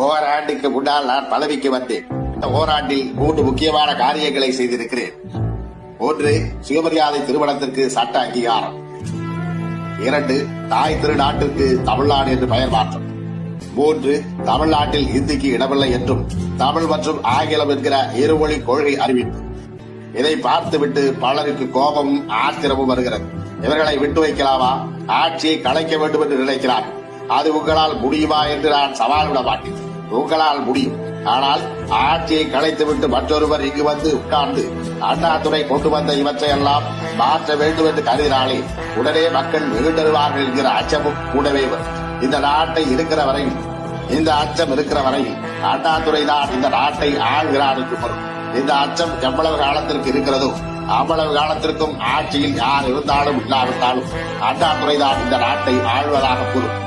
ஓராண்டுக்கு முன்னால் நான் பதவிக்கு வந்தேன். இந்த ஓராண்டில் 3 முக்கியமான காரியங்களை செய்திருக்கிறேன். 1. சுயமரியாதை திருமணத்திற்கு சட்ட அங்கீகாரம். 2. தாய் திருநாட்டிற்கு தமிழ்நாடு என்று பெயர் மாற்றம். 3. தமிழ்நாட்டில் இந்திக்கு இடமில்லை என்றும் தமிழ் மற்றும் ஆங்கிலம் என்கிற இருமொழி கொள்கை அறிவிப்பு. இதை பார்த்துவிட்டு பலருக்கு கோபமும் ஆத்திரமும் வருகிறது. இவர்களை விட்டு வைக்கலாமா? ஆட்சியை கலைக்க வேண்டும் என்று நினைக்கிறார். அது உங்களால் முடியுமா என்று நான் சவால் விட மாட்டேன். உங்களால் முடியும். ஆனால் ஆட்சியை கலைத்துவிட்டு மற்றொருவர் இங்கு வந்து உட்கார்ந்து அண்ணாதுரை கொண்டு வந்த இவற்றையெல்லாம் மாற்ற வேண்டும் என்று கருதினாலே உடனே மக்கள் வெகுண்டருவார்கள் என்கிற அச்சமும் கூடவே வரும். இந்த நாட்டை இருக்கிற வரையில், இந்த அச்சம் இருக்கிற வரையில் அண்ணாதுரை தான் இந்த நாட்டை ஆள்கிறார் என்று பொருள். இந்த அச்சம் எவ்வளவு காலத்திற்கு இருக்கிறதோ அவ்வளவு காலத்திற்கும் ஆட்சியில் யார் இருந்தாலும் இல்லாவிட்டாலும் அண்ணாதுரை தான் இந்த நாட்டை ஆள்வதாக கூறும்.